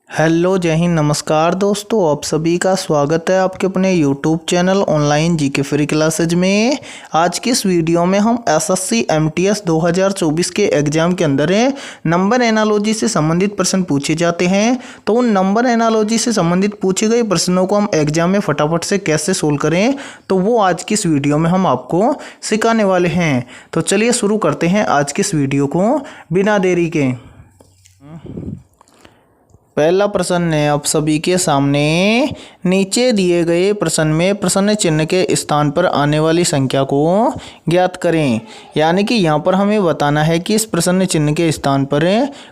Hello जय हिंद नमस्कार दोस्तों, आप सभी का स्वागत है आपके अपने YouTube channel online GK free classes में। आज की इस वीडियो में हम एसएससी एमटीएस 2024 के एग्जाम के अंदर नंबर एनालॉजी से संबंधित प्रश्न पूछे जाते हैं, तो उन नंबर एनालॉजी से संबंधित पूछे गए प्रश्नों को हम एग्जाम में फटाफट से कैसे सोल्व करें, तो वो आज की इस वीडियो में हम आपको सिखाने वाले हैं। तो चलिए शुरू करते हैं आज की इस वीडियो को बिना देरी के। पहला प्रश्न है आप सभी के सामने, नीचे दिए गए प्रश्न में प्रश्न चिन्ह के स्थान पर आने वाली संख्या को ज्ञात करें। यानी कि यहाँ पर हमें बताना है कि इस प्रश्न चिन्ह के स्थान पर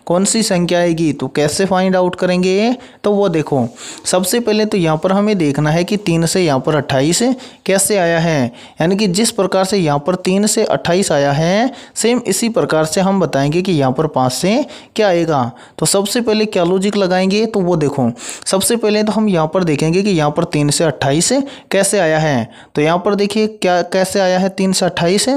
कौन सी संख्या आएगी। तो कैसे फाइंड आउट करेंगे, तो वो देखो, सबसे पहले तो यहाँ पर हमें देखना है कि 3 से यहाँ पर 28 कैसे आया है। यानी कि जिस प्रकार से यहाँ पर 3 से 28 आया है, सेम इसी प्रकार से हम बताएंगे कि यहाँ पर 5 से क्या आएगा। तो सबसे पहले क्या लॉजिक लगाएंगे, तो वो देखो, सबसे पहले तो हम यहाँ पर देखेंगे कि यहाँ पर 3 से 28 कैसे आया है। तो यहाँ पर देखिए क्या कैसे आया है 3 से 28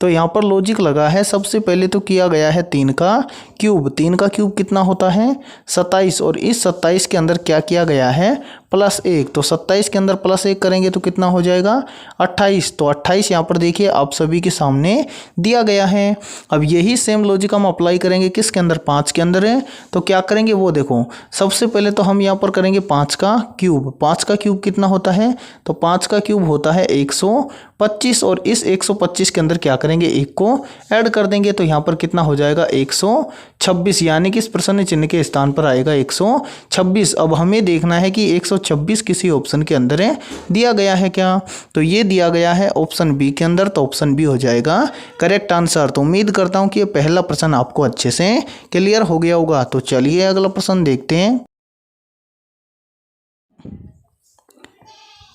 तो यहाँ पर लॉजिक लगा है। सबसे पहले तो किया गया है 3 का क्यूब। 3 का क्यूब कितना होता है 27, और इस 27 के अंदर क्या किया गया है +1। तो 27 के अंदर +1 करेंगे तो कितना हो जाएगा 28। तो 28 यहाँ पर देखिए आप सभी के सामने दिया गया है। अब यही सेम लॉजिक हम अप्लाई करेंगे किसके अंदर, 5 के अंदर है। तो क्या करेंगे वो देखो, सबसे पहले तो हम यहाँ पर करेंगे 5 का क्यूब। 5 का क्यूब कितना होता है, तो 5 का क्यूब होता है 125, और इस 125 के अंदर क्या करेंगे 1 को ऐड कर देंगे। तो यहाँ पर कितना हो जाएगा 126, यानी कि इस प्रश्न चिन्ह के स्थान पर आएगा 126। अब हमें देखना है कि 126 किसी ऑप्शन के अंदर है दिया गया है क्या, तो ये दिया गया है ऑप्शन बी के अंदर। तो ऑप्शन बी हो जाएगा करेक्ट आंसर। तो उम्मीद करता हूँ कि ये पहला प्रश्न आपको अच्छे से क्लियर हो गया होगा। तो चलिए अगला प्रश्न देखते हैं।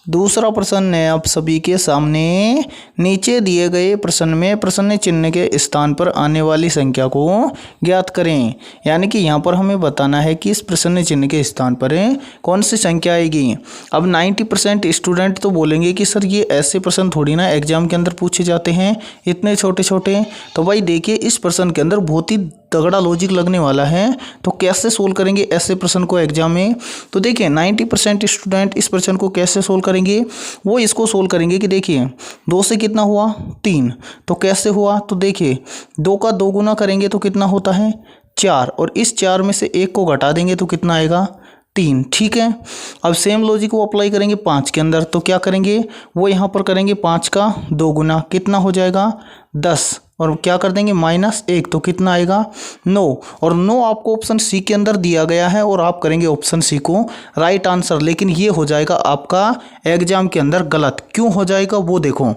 दूसरा प्रश्न है आप सभी के सामने, नीचे दिए गए प्रश्न में प्रश्न चिन्ह के स्थान पर आने वाली संख्या को ज्ञात करें। यानी कि यहाँ पर हमें बताना है कि इस प्रश्न चिन्ह के स्थान पर कौन सी संख्या आएगी। अब 90% स्टूडेंट तो बोलेंगे कि सर ये ऐसे प्रश्न थोड़ी ना एग्जाम के अंदर पूछे जाते हैं, इतने छोटे छोटे। तो भाई देखिए इस प्रश्न के अंदर बहुत ही तगड़ा लॉजिक लगने वाला है। तो कैसे सोल्व करेंगे ऐसे प्रश्न को एग्जाम में, तो देखिए 90% स्टूडेंट इस प्रश्न को कैसे सोल्व करेंगे, वो इसको सोल्व करेंगे कि देखिए 2 से कितना हुआ 3, तो कैसे हुआ, तो देखिए 2 का 2 गुना करेंगे तो कितना होता है 4, और इस 4 में से 1 को घटा देंगे तो कितना आएगा 3। ठीक है, अब सेम लॉजिक को अप्लाई करेंगे 5 के अंदर। तो क्या करेंगे वो यहाँ पर करेंगे 5 का 2 गुना, कितना हो जाएगा 10, और क्या कर देंगे -1, तो कितना आएगा 9। और 9 आपको ऑप्शन सी के अंदर दिया गया है, और आप करेंगे ऑप्शन सी को राइट आंसर। लेकिन ये हो जाएगा आपका एग्जाम के अंदर गलत। क्यों हो जाएगा वो देखो,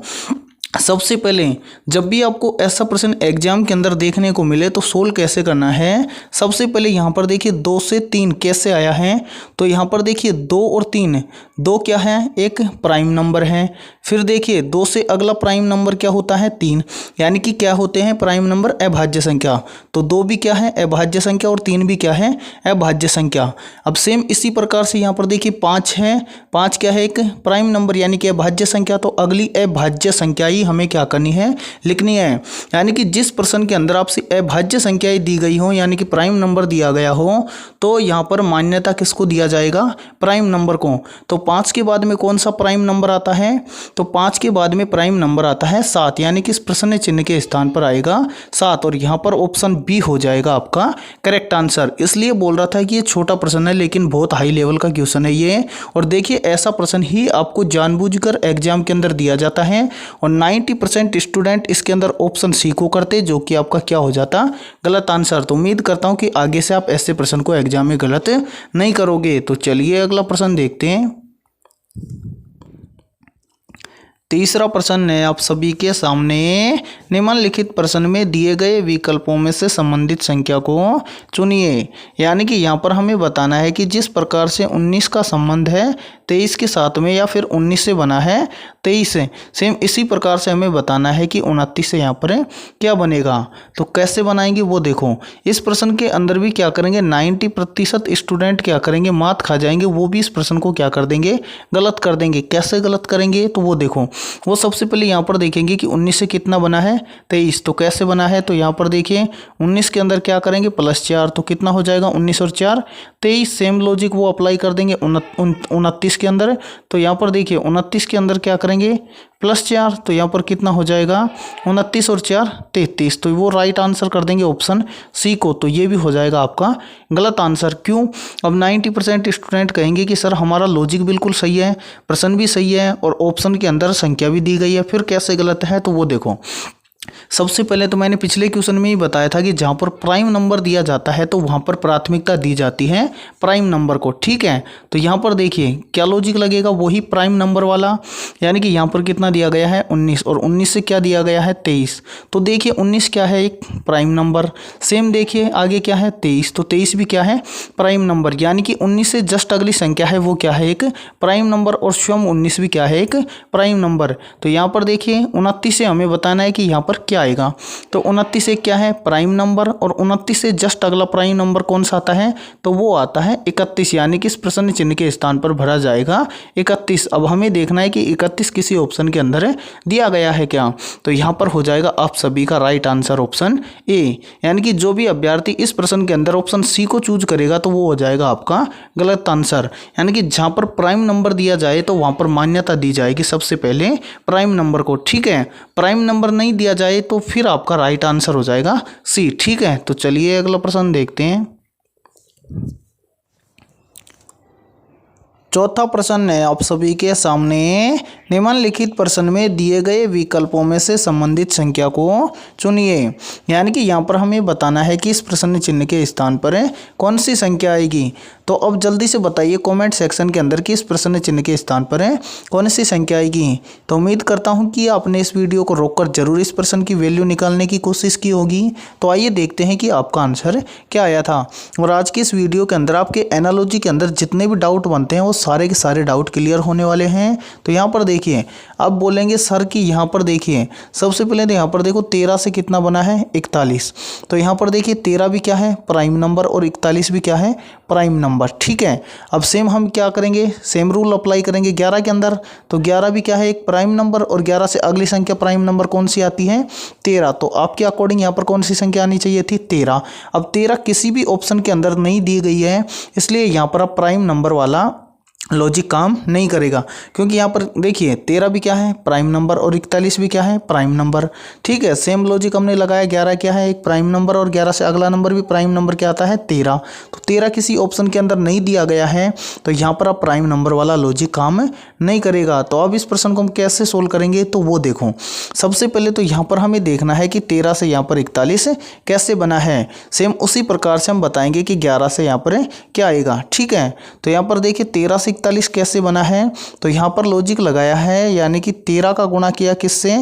सबसे पहले जब भी आपको ऐसा प्रश्न एग्जाम के अंदर देखने को मिले तो सोल्व कैसे करना है। सबसे पहले यहाँ पर देखिए 2 से 3 कैसे आया है, तो यहाँ पर देखिए 2 और 3, 2 क्या है एक प्राइम नंबर है। फिर देखिए 2 से अगला प्राइम नंबर क्या होता है 3, यानी कि क्या होते हैं प्राइम नंबर अभाज्य संख्या। तो 2 भी क्या है अभाज्य संख्या, और 3 भी क्या है अभाज्य संख्या। अब सेम इसी प्रकार से यहाँ पर देखिए 5 है, 5 क्या है एक प्राइम नंबर यानी कि अभाज्य संख्या। तो अगली अभाज्य संख्या हमें क्या करनी है लिखनी है। यानी कि जिस प्रश्न के अंदर आपसे अभाज्य संख्याएं दी गई हो, यानी कि प्राइम नंबर दिया गया हो, तो यहाँ पर मान्यता किसको दिया जाएगा प्राइम नंबर को। तो 5 के बाद में कौन सा प्राइम नंबर आता है, तो 5 के बाद में प्राइम नंबर आता है 7, यानी कि इस प्रश्न चिन्ह के स्थान पर आएगा 7, और यहाँ पर ऑप्शन बी हो जाएगा आपका करेक्ट आंसर। इसलिए बोल रहा था कि ये छोटा प्रश्न है लेकिन बहुत हाई लेवल का क्वेश्चन है ये। और देखिए ऐसा प्रश्न ही आपको जानबूझकर एग्जाम के अंदर दिया जाता है, और 90% स्टूडेंट इसके अंदर ऑप्शन सी को करते, जो कि आपका क्या हो जाता गलत आंसर। तो उम्मीद करता हूं कि आगे से आप ऐसे प्रश्न को एग्जाम में गलत नहीं करोगे। तो चलिए अगला प्रश्न देखते हैं। तीसरा प्रश्न है आप सभी के सामने, निम्नलिखित प्रश्न में दिए गए विकल्पों में से संबंधित संख्या को चुनिए। यानी कि यहाँ पर हमें बताना है कि जिस प्रकार से 19 का संबंध है 23 के साथ में या फिर 19 से बना है 23 से। सेम इसी प्रकार से हमें बताना है कि 29 से यहाँ पर क्या बनेगा। तो कैसे बनाएंगे वो देखो। इस प्रश्न के अंदर भी क्या करेंगे, 90% स्टूडेंट क्या करेंगे, मात खा जाएंगे, वो भी इस प्रश्न को क्या कर देंगे, गलत कर देंगे। कैसे गलत करेंगे तो वो देखो। वो सबसे पहले यहाँ पर देखेंगे कि 19 से कितना बना है 23, तो कैसे बना है, तो यहाँ पर देखिए 19 के अंदर क्या करेंगे +4, तो कितना हो जाएगा 19 और 4 23। सेम लॉजिक वो अप्लाई कर देंगे 29 के अंदर। तो यहाँ पर देखिए 29 के अंदर क्या करेंगे +4, तो यहाँ पर कितना हो जाएगा 29 और 4 33। तो वो राइट आंसर कर देंगे ऑप्शन सी को। तो ये भी हो जाएगा आपका गलत आंसर। क्यों, अब 90% स्टूडेंट कहेंगे कि सर हमारा लॉजिक बिल्कुल सही है, प्रश्न भी सही है और ऑप्शन के अंदर संख्या भी दी गई है, फिर कैसे गलत है। तो वो देखो, सबसे पहले तो मैंने पिछले क्वेश्चन में ही बताया था कि जहाँ पर प्राइम नंबर दिया जाता है तो वहाँ पर प्राथमिकता दी जाती है प्राइम नंबर को। ठीक है, तो यहाँ पर देखिए क्या लॉजिक लगेगा, वही प्राइम नंबर वाला। यानी कि यहाँ पर कितना दिया गया है 19 और 19 से क्या दिया गया है 23। तो देखिए 19 क्या है, एक प्राइम नंबर। सेम देखिए आगे क्या है 23, तो 23 भी क्या है प्राइम नंबर। यानी कि 19 से जस्ट अगली संख्या है वो क्या है, एक प्राइम नंबर। और स्वयं 19 भी क्या है, एक प्राइम नंबर। तो यहाँ पर देखिए 29 से हमें बताना है कि यहाँ पर क्या आएगा। तो 29 से क्या है प्राइम नंबर, और 29 से जस्ट अगला प्राइम नंबर कौन सा आता है, तो वो आता है 31। यानी कि इस प्रश्न चिन्ह के स्थान पर भरा जाएगा 31। अब हमें देखना है कि 31 किसी ऑप्शन के अंदर दिया गया है क्या। तो यहाँ पर हो जाएगा आप सभी का राइट आंसर ऑप्शन ए। यानी कि जो भी अभ्यर्थी इस प्रश्न के अंदर ऑप्शन सी को चूज करेगा तो वो हो जाएगा आपका गलत आंसर। यानी कि जहाँ पर प्राइम नंबर दिया जाए तो वहाँ पर मान्यता दी जाएगी सबसे पहले प्राइम नंबर को। ठीक है, प्राइम नंबर नहीं दिया जाए तो फिर आपका राइट आंसर हो जाएगा सी। ठीक है, तो चलिए अगला प्रश्न देखते हैं। चौथा प्रश्न है आप सभी के सामने, निम्नलिखित प्रश्न में दिए गए विकल्पों में से संबंधित संख्या को चुनिए। यानी कि यहाँ पर हमें बताना है कि इस प्रश्न चिन्ह के स्थान पर कौन सी संख्या आएगी। तो अब जल्दी से बताइए कमेंट सेक्शन के अंदर कि इस प्रश्न चिन्ह के स्थान पर कौन सी संख्या आएगी। तो उम्मीद करता हूँ कि आपने इस वीडियो को रोककर जरूर इस प्रश्न की वैल्यू निकालने की कोशिश की होगी। तो आइए देखते हैं कि आपका आंसर क्या आया था। और आज की इस वीडियो के अंदर आपके एनालॉजी के अंदर जितने भी डाउट बनते हैं वो सारे के सारे डाउट क्लियर होने वाले हैं। तो यहाँ पर देखिए, अब बोलेंगे सर कि यहाँ पर देखिए सबसे पहले तो यहाँ पर देखो 13 से कितना बना है 41। तो यहाँ पर देखिए 13 भी क्या है प्राइम नंबर और 41 भी क्या है प्राइम नंबर। ठीक है, अब सेम हम क्या करेंगे, सेम रूल अप्लाई करेंगे 11 के अंदर। तो 11 भी क्या है एक प्राइम नंबर, और 11 से अगली संख्या प्राइम नंबर कौन सी आती है 13। तो आपके अकॉर्डिंग यहाँ पर कौन सी संख्या आनी चाहिए थी 13। अब 13 किसी भी ऑप्शन के अंदर नहीं दी गई है, इसलिए यहाँ पर आप प्राइम नंबर वाला लॉजिक काम नहीं करेगा। क्योंकि यहाँ पर देखिए 13 भी क्या है प्राइम नंबर और 41 भी क्या है प्राइम नंबर। ठीक है, सेम लॉजिक हमने लगाया, 11 क्या है एक प्राइम नंबर और 11 से अगला नंबर भी प्राइम नंबर क्या आता है 13। तो 13 किसी ऑप्शन के अंदर नहीं दिया गया है, तो यहाँ पर आप प्राइम नंबर वाला लॉजिक काम नहीं करेगा। तो अब इस प्रश्न को हम कैसे सोल्व करेंगे, तो वो देखो सबसे पहले तो यहाँ पर हमें देखना है कि 13 से यहाँ पर 41 कैसे बना है। सेम उसी प्रकार से हम बताएंगे कि 11 से यहाँ पर क्या आएगा। ठीक है, तो यहाँ पर देखिए 13 से 41 कैसे बना है। तो यहाँ पर लॉजिक लगाया है, यानी कि 13 का गुणा किया किससे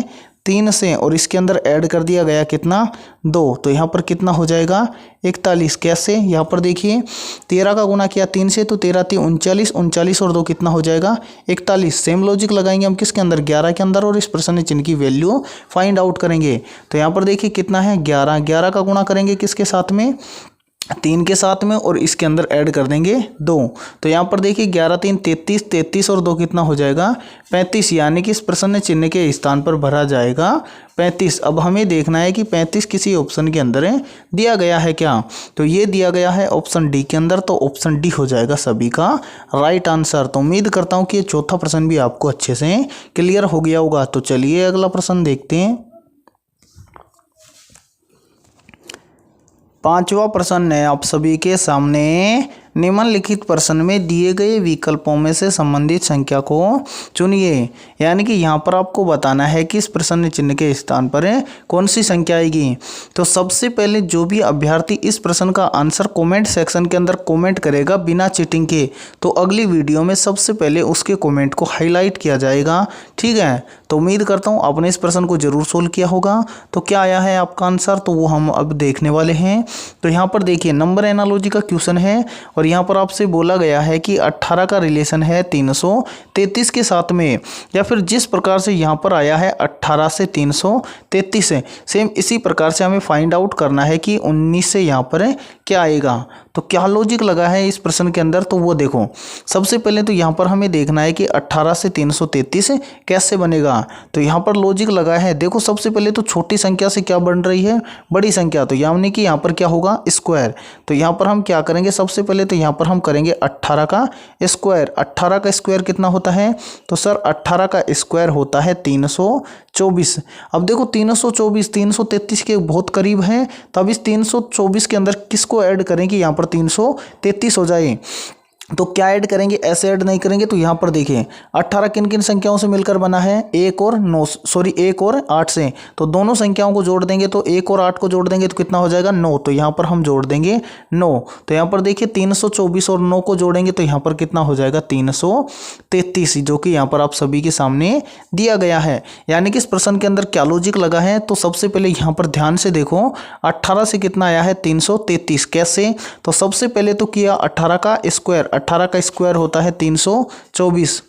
3 से, और इसके अंदर ऐड कर दिया गया कितना 2। तो यहाँ पर कितना हो जाएगा 41। कैसे, यहाँ पर देखिए 13 का गुणा किया 3 से, तो 13 3 39, 39 और 2 कितना हो जाएगा 41। सेम लॉजिक लगाएंगे हम किसके अंदर 11 के अंदर, और इस प्रश्न चिन्ह की वैल्यू फाइंड आउट करेंगे। तो यहाँ पर देखिए कितना है 11, 11 का गुणा करेंगे किसके साथ में 3 के साथ में, और इसके अंदर ऐड कर देंगे 2। तो यहाँ पर देखिए 11 3 33, 33 और 2 कितना हो जाएगा 35। यानी कि इस प्रश्न चिन्ह के स्थान पर भरा जाएगा 35। अब हमें देखना है कि 35 किसी ऑप्शन के अंदर दिया गया है क्या। तो ये दिया गया है ऑप्शन डी के अंदर, तो ऑप्शन डी हो जाएगा सभी का राइट आंसर। तो उम्मीद करता हूँ कि ये चौथा प्रश्न भी आपको अच्छे से क्लियर हो गया होगा। तो चलिए अगला प्रश्न देखते हैं। पांचवा प्रश्न है आप सभी के सामने, निम्नलिखित प्रश्न में दिए गए विकल्पों में से संबंधित संख्या को चुनिए। यानी कि यहाँ पर आपको बताना है कि इस प्रश्न चिन्ह के स्थान पर कौन सी संख्या आएगी। तो सबसे पहले जो भी अभ्यर्थी इस प्रश्न का आंसर कमेंट सेक्शन के अंदर कमेंट करेगा बिना चीटिंग के, तो अगली वीडियो में सबसे पहले उसके कमेंट को हाईलाइट किया जाएगा। ठीक है, तो उम्मीद करता हूँ आपने इस प्रश्न को जरूर सोल्व किया होगा। तो क्या आया है आपका आंसर, तो वो हम अब देखने वाले हैं। तो यहाँ पर देखिए नंबर एनालॉजी का क्वेश्चन है और यहाँ पर आपसे बोला गया है कि 18 का रिलेशन है 333 के साथ में, या फिर जिस प्रकार से यहाँ पर आया है 18 से 333 है, सेम इसी प्रकार से हमें फाइंड आउट करना है कि 19 से यहाँ पर क्या आएगा। तो क्या लॉजिक लगा है इस प्रश्न के अंदर, तो वो देखो। सबसे पहले तो यहाँ पर हमें देखना है कि 18 से 333 कैसे बनेगा। तो यहाँ पर लॉजिक लगा है, देखो सबसे पहले तो छोटी संख्या से क्या बन रही है, बड़ी संख्या, तो यानी कि यहाँ पर क्या होगा स्क्वायर। तो यहाँ पर हम क्या करेंगे, सबसे पहले तो यहाँ पर हम करेंगे 18 का स्क्वायर। 18 का स्क्वायर कितना होता है, तो सर 18 का स्क्वायर होता है 324। अब देखो 324 333 के बहुत करीब है, तो अब इस 324 के अंदर किसको ऐड करें कि यहाँ पर 333 हो जाए। तो क्या ऐड करेंगे, ऐसे ऐड नहीं करेंगे। तो यहाँ पर देखिए 18 किन किन संख्याओं से मिलकर बना है, 1 और 8 से। तो दोनों संख्याओं को जोड़ देंगे, तो 1 और 8 को जोड़ देंगे तो कितना हो जाएगा 9। तो यहाँ पर हम जोड़ देंगे 9। तो यहाँ पर देखिए 324 और 9 को जोड़ेंगे तो यहाँ पर कितना हो जाएगा 333, जो कि यहाँ पर आप सभी के सामने दिया गया है। यानी कि इस प्रश्न के अंदर क्या लॉजिक लगा है, तो सबसे पहले यहाँ पर ध्यान से देखो 18 से कितना आया है 333, कैसे। तो सबसे पहले तो किया 18 का स्क्वायर, 18 का स्क्वायर होता है 324,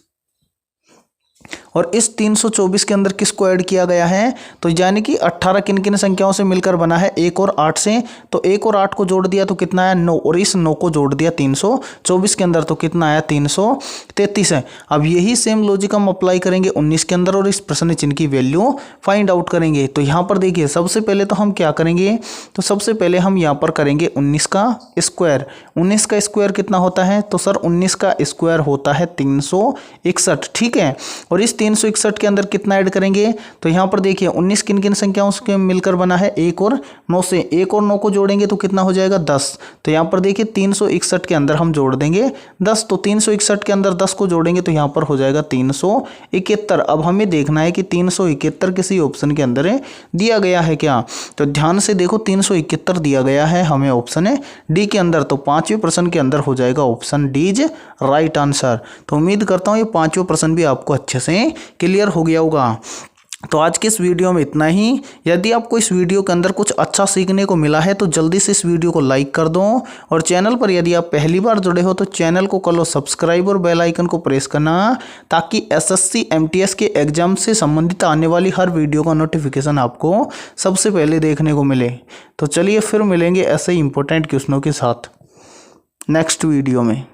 और इस 324 के अंदर किसको ऐड किया गया है, तो यानी कि 18 किन किन संख्याओं से मिलकर बना है, 1 और 8 से। तो 1 और 8 को जोड़ दिया तो कितना आया 9, और इस 9 को जोड़ दिया 324 के अंदर तो कितना आया 333 है। अब यही सेम लॉजिक हम अप्लाई करेंगे 19 के अंदर और इस प्रश्न चिन्ह की वैल्यू फाइंड आउट करेंगे। तो यहाँ पर देखिए सबसे पहले तो हम क्या करेंगे, तो सबसे पहले हम यहाँ पर करेंगे 19 का स्क्वायर। 19 का स्क्वायर कितना होता है, तो सर 19 का स्क्वायर होता है 361, ठीक है। और इस 361 के अंदर कितना ऐड करेंगे, तो यहाँ पर देखिए 19 किन किन संख्याओं से मिलकर बना है, 1 और 9 से। 1 और 9 को जोड़ेंगे तो कितना हो जाएगा 10। तो यहाँ पर देखिए 361 के अंदर हम जोड़ देंगे 10। तो 361 के अंदर 10 को जोड़ेंगे तो यहाँ पर हो जाएगा 371। अब हमें देखना है कि 371 किसी ऑप्शन के अंदर दिया गया है क्या। तो ध्यान से देखो 371 दिया गया है हमें ऑप्शन डी के अंदर। तो 5वें प्रश्न के अंदर हो जाएगा option D is right answer. तो उम्मीद करता हूँ ये 5वां प्रश्न भी आपको अच्छे से क्लियर हो गया होगा। तो आज के इस वीडियो में इतना ही। यदि आपको इस वीडियो के अंदर कुछ अच्छा सीखने को मिला है तो जल्दी से इस वीडियो को लाइक कर दो, और चैनल पर यदि आप पहली बार जुड़े हो तो चैनल को कर लो सब्सक्राइब और बेल आइकन को प्रेस करना, ताकि एसएससी एमटीएस के एग्जाम से संबंधित आने वाली हर वीडियो का नोटिफिकेशन आपको सबसे पहले देखने को मिले। तो चलिए फिर मिलेंगे ऐसे ही इंपॉर्टेंट क्वेश्चनों के साथ नेक्स्ट वीडियो में।